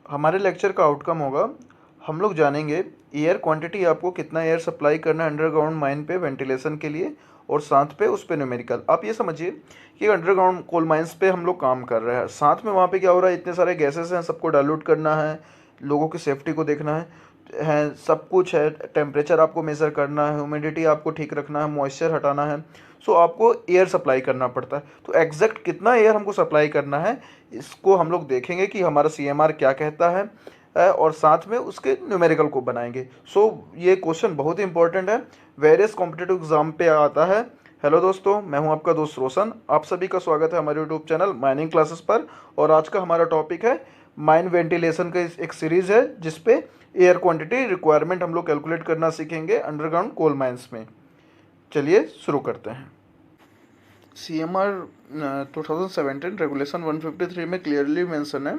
हमारे लेक्चर का आउटकम होगा, हम लोग जानेंगे एयर क्वांटिटी, आपको कितना एयर सप्लाई करना है अंडरग्राउंड माइन पे वेंटिलेशन के लिए, और साथ पे उस पे न्यूमेरिकल। आप ये समझिए कि अंडरग्राउंड कोल माइंस पे हम लोग काम कर रहे हैं, साथ में वहाँ पे क्या हो रहा है, इतने सारे गैसेस हैं, सबको डाइल्यूट करना है, लोगों की सेफ्टी को देखना है सब कुछ है, टेम्परेचर आपको मेज़र करना है, ह्यूमिडिटी आपको ठीक रखना है, मॉइस्चर हटाना है। सो आपको एयर सप्लाई करना पड़ता है। तो एग्जैक्ट कितना एयर हमको सप्लाई करना है, इसको हम लोग देखेंगे कि हमारा CMR क्या कहता है, और साथ में उसके न्यूमेरिकल को बनाएंगे। सो ये क्वेश्चन बहुत ही इंपॉर्टेंट है, वेरियस कॉम्पिटिटिव एग्जाम पे आता है। हेलो दोस्तों, मैं हूं आपका दोस्त रोशन। आप सभी का स्वागत है हमारे यूट्यूब चैनल माइनिंग क्लासेस पर। और आज का हमारा टॉपिक है माइन वेंटिलेशन का एक सीरीज़ है जिसपे एयर क्वांटिटी रिक्वायरमेंट हम लोग कैलकुलेट करना सीखेंगे अंडरग्राउंड कोल माइंस में। चलिए शुरू करते हैं। CMR 2017 रेगुलेशन 153 में क्लियरली मेंशन है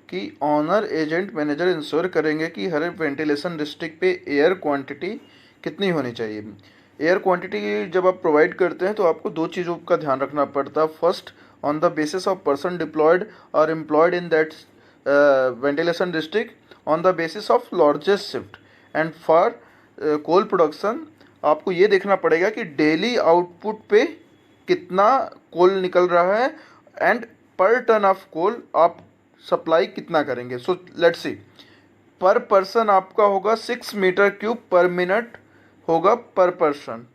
कि ऑनर एजेंट मैनेजर इंश्योर करेंगे कि हर वेंटिलेशन डिस्ट्रिक्ट पे एयर क्वांटिटी कितनी होनी चाहिए। एयर क्वांटिटी जब आप प्रोवाइड करते हैं तो आपको दो चीज़ों का ध्यान रखना पड़ता है। First, on the basis of person deployed और employed in that ventilation district on the basis of largest shift. And for coal production आपको ये देखना पड़ेगा कि डेली आउटपुट पे कितना कोल निकल रहा है एंड पर टन ऑफ कोल आप सप्लाई कितना करेंगे। सो लेट्स सी, पर पर्सन आपका होगा 6 मीटर क्यूब पर मिनट होगा पर पर्सन।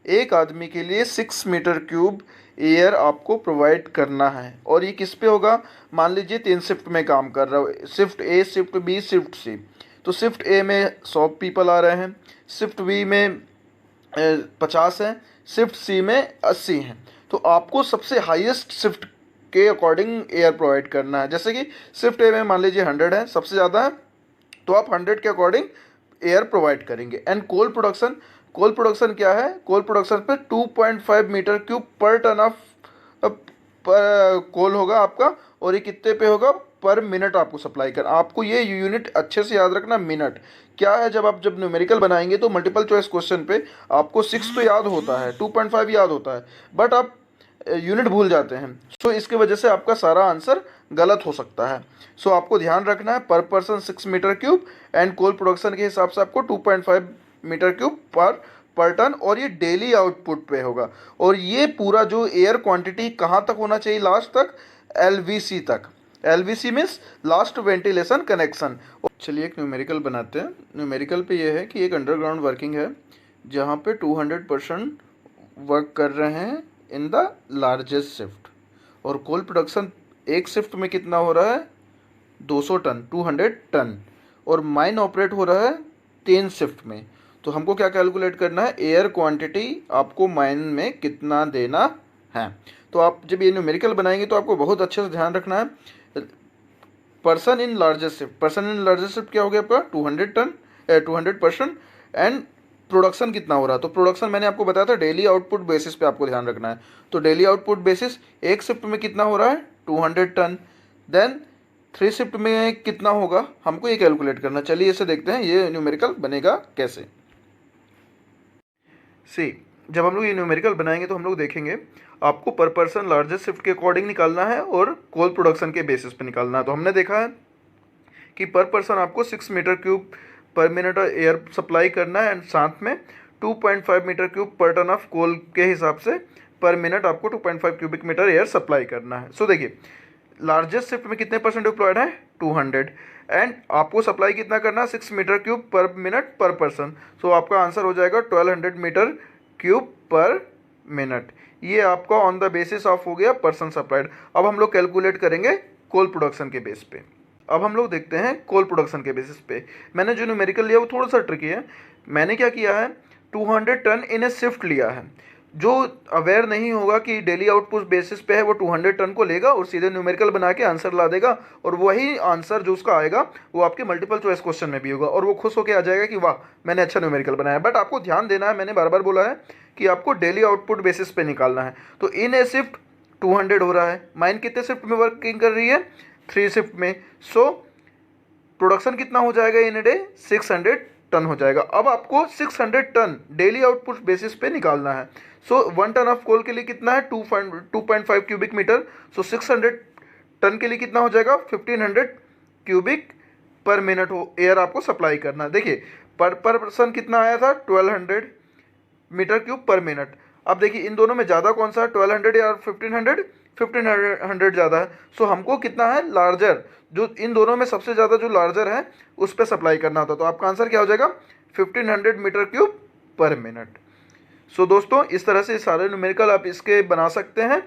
एक आदमी के लिए 6 मीटर क्यूब एयर आपको प्रोवाइड करना है। और ये किस पे होगा, मान लीजिए 3 शिफ्ट में काम कर रहा हो, shift A, shift B, shift C. तो शिफ्ट ए में 100 पीपल आ रहे हैं, शिफ्ट बी में 50 हैं, शिफ्ट सी में 80 हैं। तो आपको सबसे हाईएस्ट शिफ्ट के अकॉर्डिंग एयर प्रोवाइड करना है। जैसे कि शिफ्ट ए में मान लीजिए 100 है, सबसे ज़्यादा है, तो आप 100 के अकॉर्डिंग एयर प्रोवाइड करेंगे। एंड कोल प्रोडक्शन क्या है, कोल प्रोडक्शन पे 2.5 मीटर क्यूब पर टन ऑफ कोल होगा आपका। और ये कितने पे होगा, पर मिनट आपको सप्लाई कर। आपको ये यूनिट अच्छे से याद रखना, मिनट क्या है। जब न्यूमेरिकल बनाएंगे तो मल्टीपल चॉइस क्वेश्चन पे आपको 6 तो याद होता है, 2.5 याद होता है, बट आप यूनिट भूल जाते हैं। सो इसके वजह से आपका सारा आंसर गलत हो सकता है। सो आपको ध्यान रखना है पर person 6 metre cube and coal production के हिसाब से आपको 2.5 मीटर क्यूब पर टन। और ये डेली आउटपुट पे होगा। और ये पूरा जो एयर क्वांटिटी कहाँ तक होना चाहिए, लास्ट तक, LVC तक। LVC means last ventilation connection. चलिए एक न्यूमेरिकल बनाते हैं। न्यूमेरिकल पे ये है कि एक अंडरग्राउंड वर्किंग है जहाँ पे 200% वर्क कर रहे हैं इन द लार्जेस्ट शिफ्ट। और कोल प्रोडक्शन एक शिफ्ट में कितना हो रहा है, 200 टन, 200 टन। और माइन ऑपरेट हो रहा है 3 शिफ्ट में। तो हमको क्या कैलकुलेट करना है, एयर क्वांटिटी आपको माइन में कितना देना है। तो आप जब ये न्यूमेरिकल बनाएंगे तो आपको बहुत अच्छे से ध्यान रखना है। पर्सन इन लार्जेस्ट शिफ्ट क्या हो गया आपका, 200 टन, 200%। एंड प्रोडक्शन कितना हो रहा है, तो प्रोडक्शन मैंने आपको बताया था डेली आउटपुट बेसिस पे आपको ध्यान रखना है। तो डेली आउटपुट बेसिस एक शिफ्ट में कितना हो रहा है, 200 टन। देन 3 शिफ्ट में कितना होगा, हमको ये कैलकुलेट करना। चलिए इसे देखते हैं ये न्यूमेरिकल बनेगा कैसे। जब हम लोग ये न्यूमेरिकल बनाएंगे तो हम लोग देखेंगे आपको पर पर्सन लार्जेस्ट शिफ्ट के अकॉर्डिंग निकालना है और कोल प्रोडक्शन के बेसिस पे निकालना है। तो हमने देखा है कि पर पर्सन आपको 6 मीटर क्यूब पर मिनट एयर सप्लाई करना है एंड साथ में 2.5 मीटर क्यूब पर टन ऑफ कोल के हिसाब से पर मिनट आपको 2.5 क्यूबिक मीटर एयर सप्लाई करना है। सो देखिए लार्जेस्ट शिफ्ट में कितने परसेंट डिप्लॉयड है, 200। एंड आपको सप्लाई कितना करना है, 6 मीटर क्यूब पर मिनट पर पर्सन। सो आपका आंसर हो जाएगा 1200 मीटर क्यूब पर मिनट। ये आपका ऑन द बेसिस ऑफ हो गया पर्सन सप्लाइड। अब हम लोग कैलकुलेट करेंगे कोल प्रोडक्शन के बेस पे। अब हम लोग देखते हैं कोल प्रोडक्शन के बेसिस पे। मैंने जो न्यूमेरिकल लिया वो थोड़ा सा ट्रिकी है। मैंने क्या किया है, 200 टन इन ए शिफ्ट लिया है। जो अवेयर नहीं होगा कि डेली आउटपुट बेसिस पे है वो 200 टन को लेगा और सीधे न्यूमेरिकल बना के आंसर ला देगा। और वही आंसर जो उसका आएगा वो आपके मल्टीपल चॉइस क्वेश्चन में भी होगा और वो खुश होकर आ जाएगा कि वाह मैंने अच्छा न्यूमेरिकल बनाया। बट आपको ध्यान देना है, मैंने बार बार बोला है कि आपको डेली आउटपुट बेसिस पे निकालना है। तो इन ए शिफ्ट 200 हो रहा है, माइन कितने शिफ्ट में वर्किंग कर रही है, 3 शिफ्ट में। सो प्रोडक्शन कितना हो जाएगा इन ए डे, 600 टन हो जाएगा। अब आपको 600 टन डेली आउटपुट बेसिस पे निकालना है। सो 1 टन ऑफ कोल के लिए कितना है, 2.5 क्यूबिक मीटर। सो 600 टन के लिए कितना हो जाएगा, 1500 क्यूबिक पर मिनट हो एयर आपको सप्लाई करना है। देखिए पर पर्सन कितना आया था, 1200 मीटर क्यूब पर मिनट। अब देखिए इन दोनों में ज़्यादा कौन सा है, 1200 या 1500, 1500 ज़्यादा है। सो हमको कितना है, लार्जर, जो इन दोनों में सबसे ज़्यादा जो लार्जर है उस पर सप्लाई करना होता। तो आपका आंसर क्या हो जाएगा, 1500 मीटर क्यूब पर मिनट। सो दोस्तों इस तरह से सारे न्यूमेरिकल आप इसके बना सकते हैं।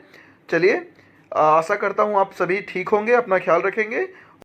चलिए आशा करता हूँ आप सभी ठीक होंगे, अपना ख्याल रखेंगे